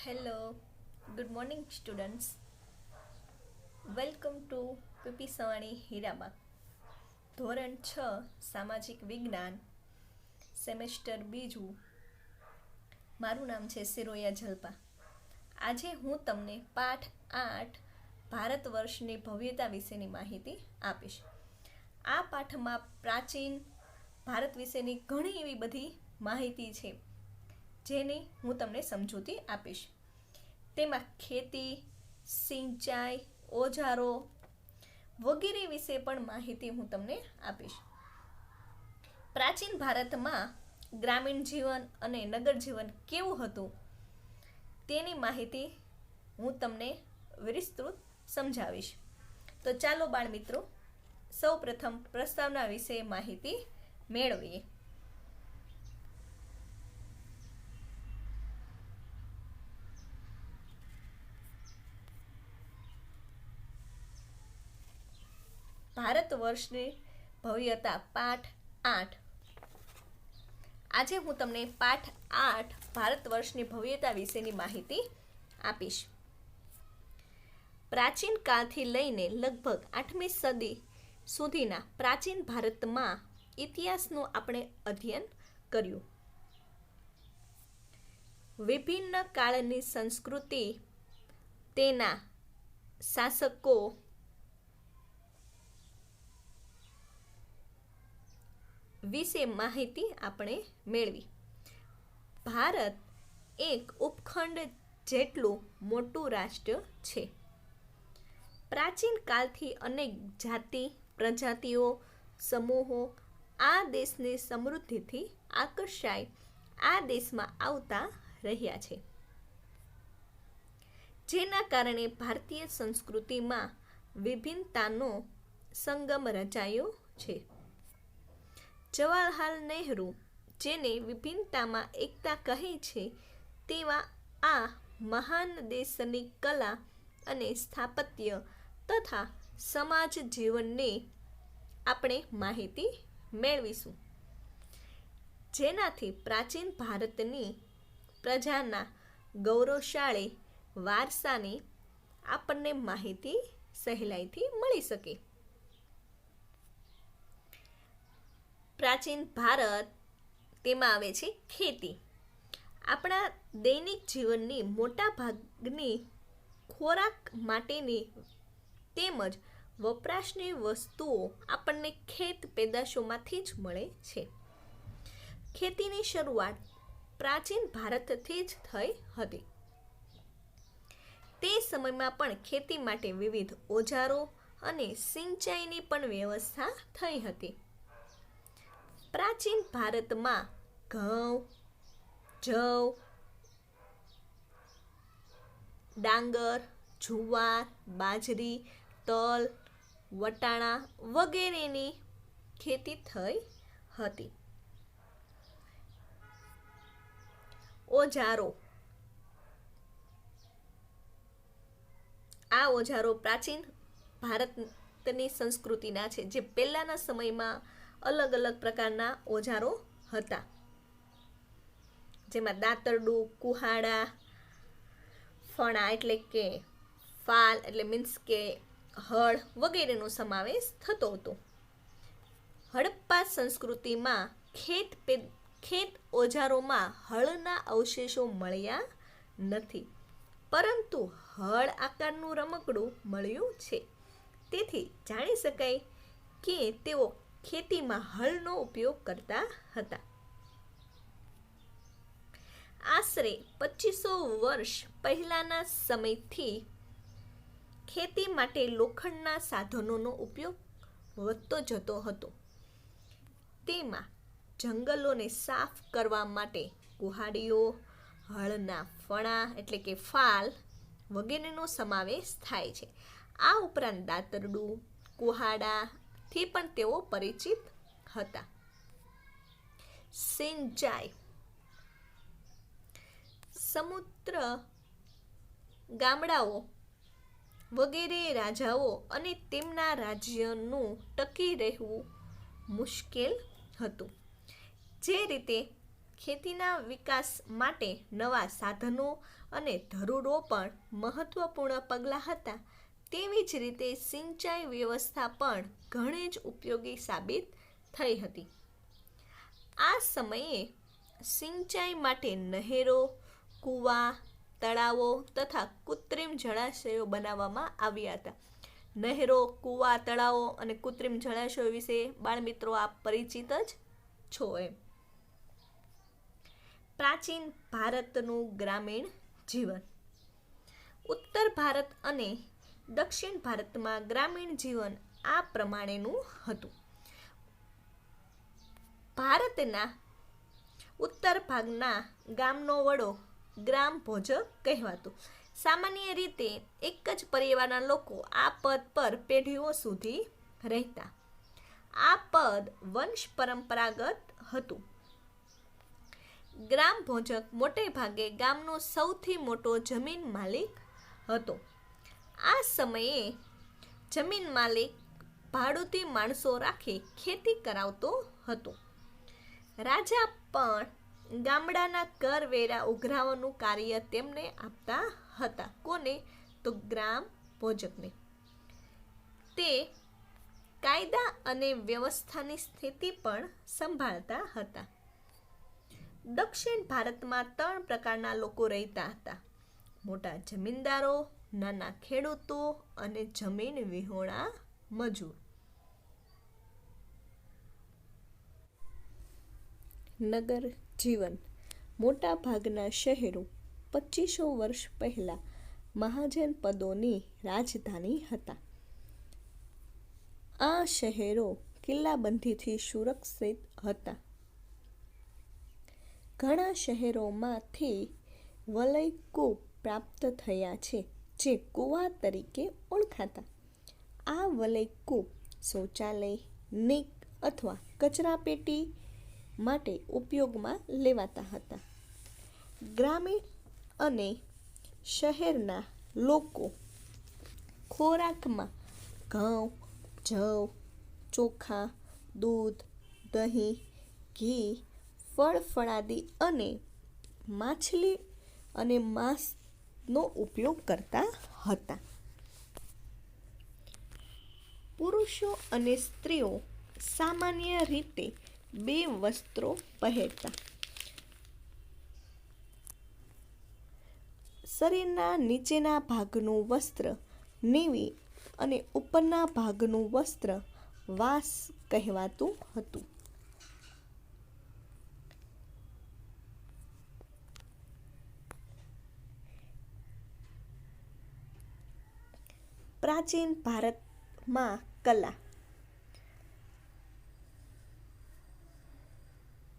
Hello, good morning, students. Welcome to PP Savani Hirabag. ધોરણ 6 સામાજિક વિજ્ઞાન, સેમેસ્ટર બીજું. મારું નામ છે સિરોયા જલપા. આજે હું તમને પાઠ 8 ભારત વર્ષની ભવ્યતા વિશેની માહિતી આપીશ. આ પાઠમાં પ્રાચીન ભારત વિશેની ઘણી એવી બધી માહિતી છે જેની હું તમને સમજૂતી આપીશ. તેમાં ખેતી, સિંચાઈ, ઓજારો વગેરે વિશે પણ માહિતી હું તમને આપીશ. પ્રાચીન ભારતમાં ગ્રામીણ જીવન અને નગર જીવન કેવું હતું તેની માહિતી હું તમને વિસ્તૃત સમજાવીશ. તો ચાલો બાળ મિત્રો, સૌ પ્રથમ પ્રસ્તાવના વિશે માહિતી મેળવીએ. ભારત વર્ષની ભવ્યતા પાઠ 8. આજે હું તમને પાઠ 8 ભારત વર્ષની ભવ્યતા વિશેની માહિતી આપીશ. પ્રાચીન કાળથી લઈને લગભગ 8મી સદી સુધીના પ્રાચીન ભારતમાં ઇતિહાસનું આપણે અધ્યયન કર્યું. વિભિન્ન કાળની સંસ્કૃતિ, તેના શાસકો, વિશે માહિતી આપણે મેળવી. ભારત એક ઉપખંડ જેટલું મોટું રાષ્ટ્ર છે. પ્રાચીન કાળથી અનેક જાતિ પ્રજાતિઓ સમૂહો આ દેશની સમૃદ્ધિથી આકર્ષાઈ આ દેશમાં આવતા રહ્યા છે, જેના કારણે ભારતીય સંસ્કૃતિમાં વિભિન્નતાનો સંગમ રચાયો છે. જવાહરલાલ નહેરુ, જેને વિભિન્નતામાં એકતા કહે છે, તેવા આ મહાન દેશની કલા અને સ્થાપત્ય તથા સમાજ જીવનની આપણે માહિતી મેળવીશું, જેનાથી પ્રાચીન ભારતની પ્રજાના ગૌરવશાળી વારસાની આપણને માહિતી સહેલાઈથી મળી શકે. પ્રાચીન ભારત, તેમાં આવે છે ખેતી. આપણા દૈનિક જીવનની મોટા ભાગની ખોરાક માટેની તેમજ વપરાશની વસ્તુઓ આપણને ખેત પેદાશોમાંથી જ મળે છે. ખેતીની શરૂઆત પ્રાચીન ભારતથી જ થઈ હતી. તે સમયમાં પણ ખેતી માટે વિવિધ ઓજારો અને સિંચાઈની પણ વ્યવસ્થા થઈ હતી. પ્રાચીન ભારતમાં ઘઉં, જવ, ડાંગર, જુવાર, બાજરી, તલ, વટાણા વગેરેની ખેતી થઈ હતી. ઓજારો. આ ઓજારો પ્રાચીન ભારતની સંસ્કૃતિના છે, જે પહેલાના સમયમાં અલગ અલગ પ્રકારના ઓજારો હતા, જેમાં દાંતરડું, કુહાડા, ફણા એટલે કે ફાલ એટલે મીન્સ કે હળ વગેરેનો સમાવેશ થતો હતો. હડપ્પા સંસ્કૃતિમાં ખેત ઓજારોમાં હળના અવશેષો મળ્યા નથી, પરંતુ હળ આકારનું રમકડું મળ્યું છે. તેથી જાણી શકાય કે તેઓ ખેતીમાં હળનો ઉપયોગ કરતા હતા. આશરે 2500 વર્ષ પહેલાના સમયથી ખેતી માટે લોખંડના સાધનોનો ઉપયોગ વધતો જતો હતો. તેમાં જંગલોને સાફ કરવા માટે કુહાડીઓ, હળના ફણા એટલે કે ફાલ વગેરેનો સમાવેશ થાય છે. આ ઉપરાંત દાંતરડું, કુહાડાથી પણ તેઓ પરિચિત હતા. સિંચાઈ. સમુદ્ર ગામડાઓ વગેરે રાજાઓ અને તેમના રાજ્યનું ટકી રહેવું મુશ્કેલ હતું. જે રીતે ખેતીના વિકાસ માટે નવા સાધનો અને ધરૂરો પણ મહત્વપૂર્ણ પગલાં હતા, તેવી જ રીતે સિંચાઈ વ્યવસ્થા પણ ઘણી જ ઉપયોગી સાબિત થઈ હતી. આ સમયે સિંચાઈ માટે નહેરો, કૂવા, તળાવો તથા કૃત્રિમ જળાશયો બનાવવામાં આવ્યા હતા. નહેરો, કૂવા, તળાવો અને કૃત્રિમ જળાશયો વિશે બાળમિત્રો આપ પરિચિત જ છો એમ. પ્રાચીન ભારતનું ગ્રામીણ જીવન. ઉત્તર ભારત અને દક્ષિણ ભારતમાં ગ્રામીણ જીવન આ પ્રમાણેનું હતું. ભારતના ઉત્તર ભાગના ગામનો વડો ગ્રામ ભોજક કહેવાતું. સામાન્ય રીતે એક જ પરિવારના લોકો આ પદ પર પેઢીઓ સુધી રહેતા. આ પદ વંશ પરંપરાગત હતું. ગ્રામ ભોજક મોટે ભાગે ગામનો સૌથી મોટો જમીન માલિક હતો. આ સમયે જમીન માલિક ભાડુતી માણસો રાખી ખેતી કરાવતો હતો. રાજા પણ ગામડાના કરવેરા ઉઘરાવવાનું કાર્ય તેમને આપતા હતા. કોને? તો ગ્રામ ભોજકને. તે કાયદા અને વ્યવસ્થાની સ્થિતિ પણ સંભાળતા હતા. દક્ષિણ ભારતમાં 3 પ્રકારના લોકો રહેતા હતા: મોટા જમીનદારો, નાના ખેડૂતો અને જમીન વિહોણા મજૂર. નગર જીવન. મોટા ભાગના શહેરો 2500 વર્ષ પહેલા મહાજનપદોની રાજધાની હતા. આ શહેરો કિલ્લાબંધીથી સુરક્ષિત હતા. ઘણા શહેરોમાંથી વલય કૂપ પ્રાપ્ત થયા છે, જે કૂવા તરીકે ઓળખાતા. આ વલય કૂપ શૌચાલય, નીક અથવા કચરાપેટી માટે ઉપયોગમાં લેવાતા હતા. ગ્રામીણ અને શહેરના લોકો ખોરાકમાં ઘઉં, જવ, ચોખા, દૂધ, દહીં, ઘી, ફળફળાદી અને માછલી અને માંસનો ઉપયોગ કરતા હતા. પુરુષો અને સ્ત્રીઓ સામાન્ય રીતે 2 વસ્ત્રો પહેરતા. શરીરના નીચેના ભાગનું વસ્ત્ર નીવી અને ઉપરના ભાગનું વસ્ત્ર વાસ કહેવાતું હતું. પ્રાચીન ભારતમાં કલા.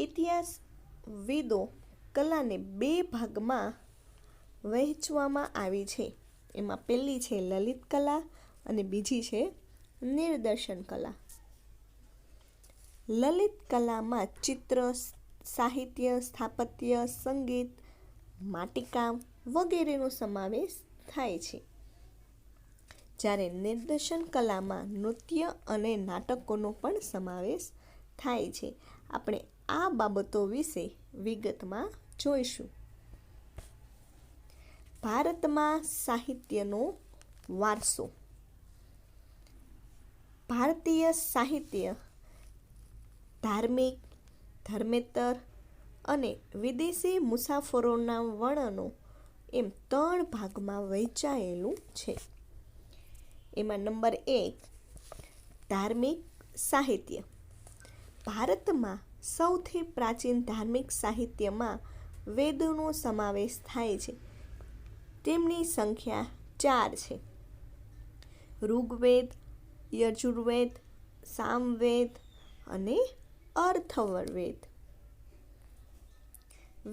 ઇતિહાસવિદો કલાને 2 ભાગમાં વહેંચવામાં આવી છે. એમાં પહેલી છે લલિત કલા અને બીજી છે નિદર્શન કલા. લલિત કલામાં ચિત્ર, સાહિત્ય, સ્થાપત્ય, સંગીત, માટીકામ વગેરેનો સમાવેશ થાય છે. જ્યારે નિદર્શન કલામાં નૃત્ય અને નાટકોનો પણ સમાવેશ થાય છે. આપણે આ બાબતો વિશે વિગતમાં જોઈશું. ભારતમાં સાહિત્યનો વારસો. ભારતીય સાહિત્ય ધાર્મિક, ધર્મેતર અને વિદેશી મુસાફરોના વર્ણનો એમ 3 ભાગમાં વહેંચાયેલું છે. એમાં નંબર 1 ધાર્મિક સાહિત્ય. ભારતમાં સૌથી પ્રાચીન ધાર્મિક સાહિત્યમાં વેદોનો સમાવેશ થાય છે. તેમની સંખ્યા 4 છે: ઋગ્વેદ, યજુર્વેદ, સામવેદ અને અથર્વવેદ.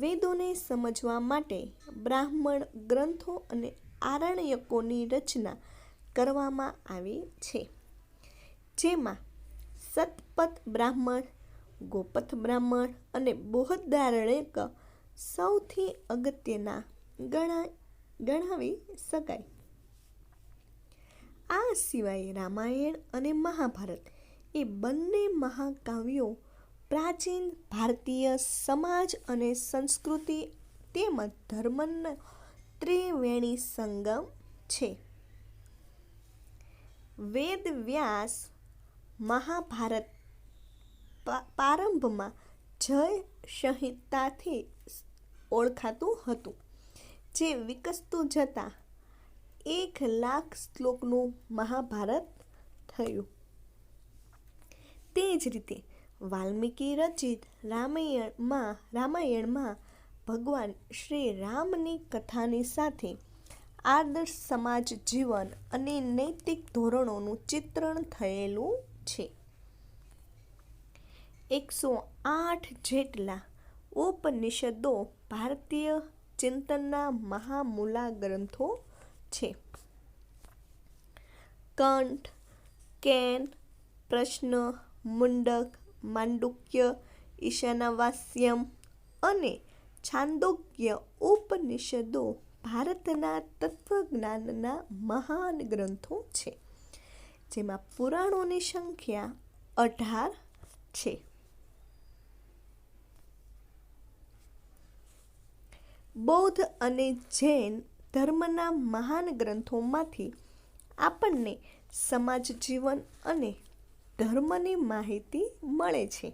વેદોને સમજવા માટે બ્રાહ્મણ ગ્રંથો અને આરણ્યકોની રચના કરવામાં આવી છે, જેમાં શતપથ બ્રાહ્મણ, ગોપથ બ્રાહ્મણ અને બૃહદારણ્યક સૌથી અગત્યના ગણાવી શકાય. આ સિવાય રામાયણ અને મહાભારત એ બંને મહાકાવ્યો પ્રાચીન ભારતીય સમાજ અને સંસ્કૃતિ તેમજ ધર્મનો ત્રિવેણી સંગમ છે. વેદ વ્યાસ મહાભારત પ્રારંભમાં જય સંહિતાથી ઓળખાતું હતું, જે વિકસતું જતાં 1,00,000 શ્લોકનું મહાભારત થયું. તે જ રીતે વાલ્મીકી રચિત રામાયણમાં ભગવાન શ્રી રામની કથાની સાથે આદર્શ સમાજ જીવન અને નૈતિક ધોરણોનું ચિત્રણ થયેલું છે. 108 જેટલા ઉપનિષદો ભારતીય ચિંતનના મહામૂલા ગ્રંથો છે. કંઠ, કેન, પ્રશ્ન, મુંડક, માંડુક્ય, ઈશાનાવાસ્યમ અને છાંદોગ્ય ઉપનિષદો ભારતના તત્વજ્ઞાનના મહાન ગ્રંથો છે, જેમાં પુરાણોની સંખ્યા 18 છે. બૌદ્ધ અને જૈન ધર્મના મહાન ગ્રંથોમાંથી આપણને સમાજ જીવન અને ધર્મની માહિતી મળે છે.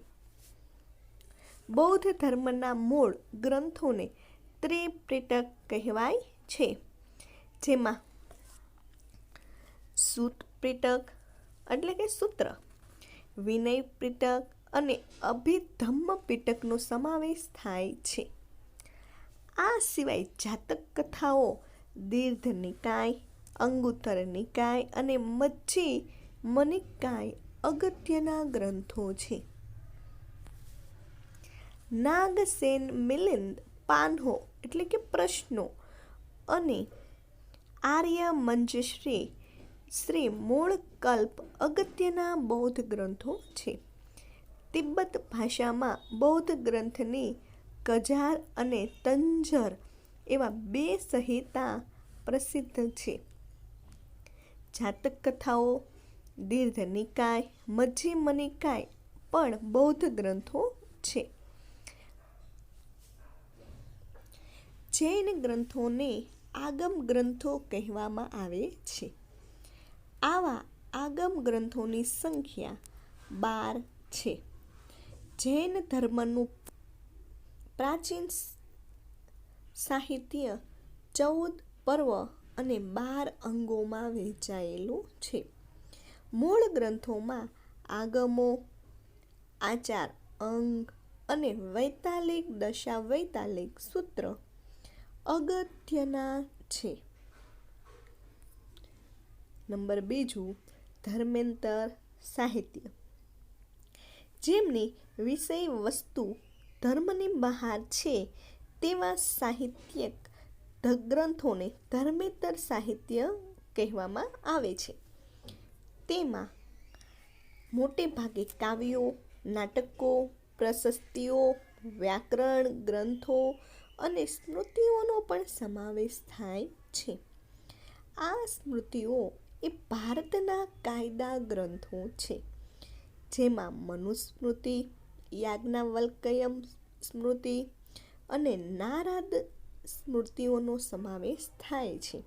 બૌદ્ધ ધર્મના મૂળ ગ્રંથોને ત્રિપિટક કહેવાય છે, જેમાં સૂત પિટક એટલે કે સૂત્ર, વિનય પિટક અને અભિધમ્મ પિટકનો સમાવેશ થાય છે. આ સિવાય જાતક કથાઓ, દીર્ઘ નિકાય, અંગુત્તર નિકાય અને મજ્ક્ધિમ નિકાય અગત્યના ગ્રંથો છે. નાગસેન મિલિંદ પાંહો એટલે કે પ્રશ્નો અને આર્ય મંજશ્રી મૂળ કલ્પ અગત્યના બૌદ્ધ ગ્રંથો છે. તિબ્બત ભાષામાં બૌદ્ધ ગ્રંથની કજાર અને તંજર એવા 2 સંહિતા પ્રસિદ્ધ છે. જાતક કથાઓ, દીર્ઘ નિકાય, મજ્ક્ધિમ નિકાય પણ બૌદ્ધ ગ્રંથો છે. જૈન ગ્રંથોને આગમ ગ્રંથો કહેવામાં આવે છે. આવા આગમ ગ્રંથોની સંખ્યા 12 છે. જૈન ધર્મનું પ્રાચીન સાહિત્ય 14 પર્વ અને 12 અંગોમાં વહેંચાયેલું છે. મૂળ ગ્રંથોમાં આગમો, આચાર અંગ અને વૈતાલિક દશાવૈતાલિક સૂત્ર અગત્યના છે. નંબર 2, ધર્મેન્તર સાહિત્ય, જેમની વિષય વસ્તુ ધર્મની બહાર છે તેવા સાહિત્યિક ગ્રંથોને ધર્મેન્તર સાહિત્ય કહેવામાં આવે છે. તેમાં મોટે ભાગે કાવ્યો, નાટકો, પ્રશસ્તિઓ, વ્યાકરણ ગ્રંથો અને સ્મૃતિઓનો પણ સમાવેશ થાય છે. આ સ્મૃતિઓ એ ભારતના કાયદા ગ્રંથો છે, જેમાં મનુસ્મૃતિ, યાજ્ઞવલ્ક્ય સ્મૃતિ અને નારદ સ્મૃતિઓનો સમાવેશ થાય છે.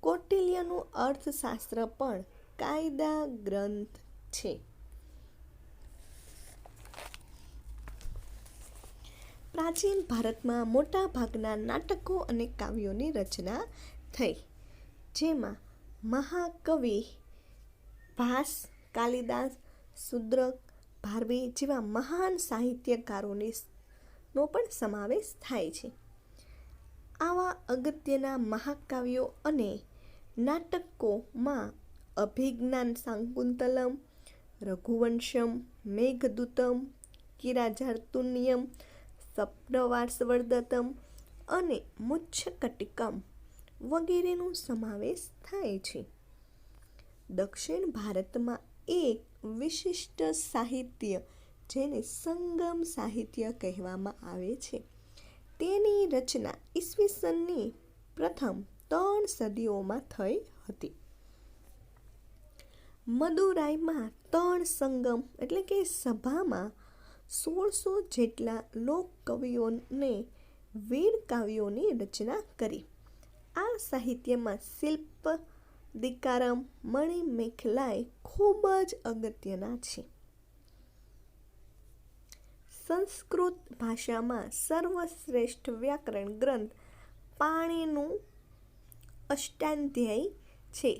કૌટિલ્યનું અર્થશાસ્ત્ર પણ કાયદા ગ્રંથ છે. પ્રાચીન ભારતમાં મોટા ભાગના નાટકો અને કાવ્યોની રચના થઈ, જેમાં મહાકવિ ભાસ, કાલિદાસ, શુદ્રક, ભારવી જેવા મહાન સાહિત્યકારોનો પણ સમાવેશ થાય છે. આવા અગત્યના મહાકાવ્યો અને નાટકોમાં અભિજ્ઞાન શાકુંતલમ, રઘુવંશમ, મેઘદૂતમ, કિરાતાર્જુનીયમ, સ્વપ્નવાસવદત્તમ અને મૃચ્છકટિકમ વગેરેનો સમાવેશ થાય છે. દક્ષિણ ભારતમાં એક વિશિષ્ટ સાહિત્ય જેને સંગમ સાહિત્ય કહેવામાં આવે છે, તેની રચના ઈસવીસનની પ્રથમ 3 સદીઓમાં થઈ હતી. મદુરાઈમાં 3 સંગમ એટલે કે સભામાં 1600 જેટલા લોક કવિઓને વીર કાવ્યોની રચના કરી. આ સાહિત્યમાં શિલ્પ દિકારમ મણિમેખલાય ખૂબ જ અગત્યના છે. સંસ્કૃત ભાષામાં સર્વશ્રેષ્ઠ વ્યાકરણ ગ્રંથ પાણીનું અષ્ટાધ્યાયી છે,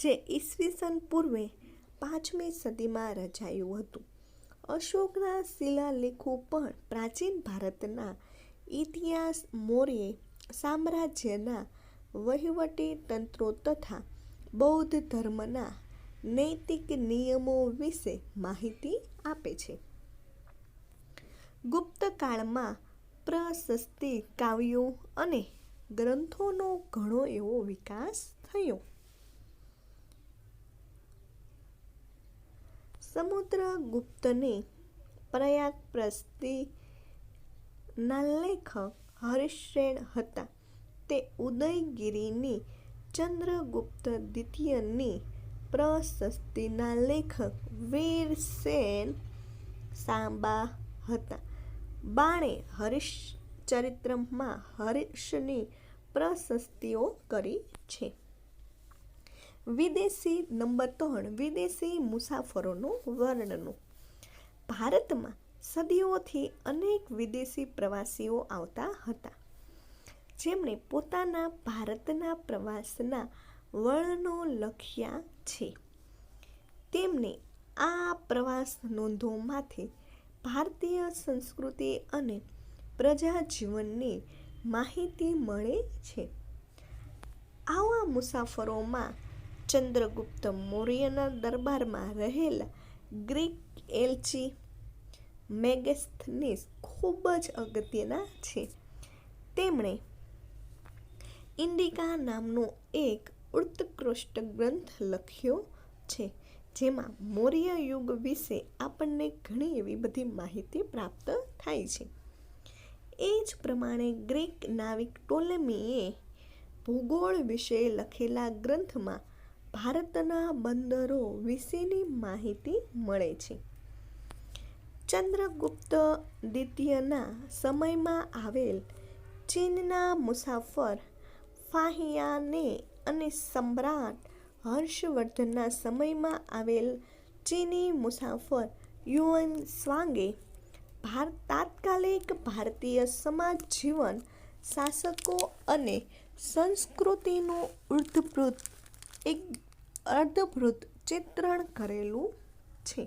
જે ઈસવીસન પૂર્વે 5મી સદીમાં રચાયું હતું. અશોકના શિલાલેખો પણ પ્રાચીન ભારતના ઇતિહાસ, મૌર્ય સામ્રાજ્યના વહીવટી તંત્રો તથા બૌદ્ધ ધર્મના નૈતિક નિયમો વિશે માહિતી આપે છે. ગુપ્ત કાળમાં પ્રશસ્તિ કાવ્યો અને ગ્રંથોનો ઘણો એવો વિકાસ થયો. સમુદ્રગુપ્તને પ્રયાગ પ્રશસ્તિના લેખક હરિશ્રેણ હતા. તે ઉદયગીરીની ચંદ્રગુપ્ત દ્વિતીયની પ્રશસ્તિના લેખક વીરસેન સાંબા હતા. બાણે હરિશ્ચરિત્રમાં હર્ષની પ્રશસ્તિઓ કરી છે. વિદેશી નંબર 3 વિદેશી મુસાફરોનું વર્ણન. ભારતમાં સદીઓથી અનેક વિદેશી પ્રવાસીઓ આવતા હતા, જેમણે પોતાના ભારતના પ્રવાસના વર્ણનો લખ્યા છે. તેમને આ પ્રવાસ નોંધોમાંથી ભારતીય સંસ્કૃતિ અને પ્રજાજીવનની માહિતી મળે છે. આવા મુસાફરોમાં ચંદ્રગુપ્ત મૌર્યના દરબારમાં રહેલા ગ્રીક એલ્ચી મેગસ્થનીસ ખૂબ જ અગત્યના છે. તેમણે ઇન્ડિકા નામનો એક ઉત્કૃષ્ટ ગ્રંથ લખ્યો છે, જેમાં મૌર્ય યુગ વિશે આપણને ઘણી એવી બધી માહિતી પ્રાપ્ત થાય છે. એ જ પ્રમાણે ગ્રીક નાવિક ટોલેમીએ ભૂગોળ વિશે લખેલા ગ્રંથમાં ભારતના બંદરો વિશેની માહિતી મળે છે. ચંદ્રગુપ્ત દ્વિતીયના સમયમાં આવેલ ચીનના મુસાફર ફાહિયાને અને સમ્રાટ હર્ષવર્ધનના સમયમાં આવેલ ચીની મુસાફર યુએન સ્વાંગે તાત્કાલિક ભારતીય સમાજ જીવન, શાસકો અને સંસ્કૃતિનું અદ્ભુત ચિત્રણ કરેલું છે.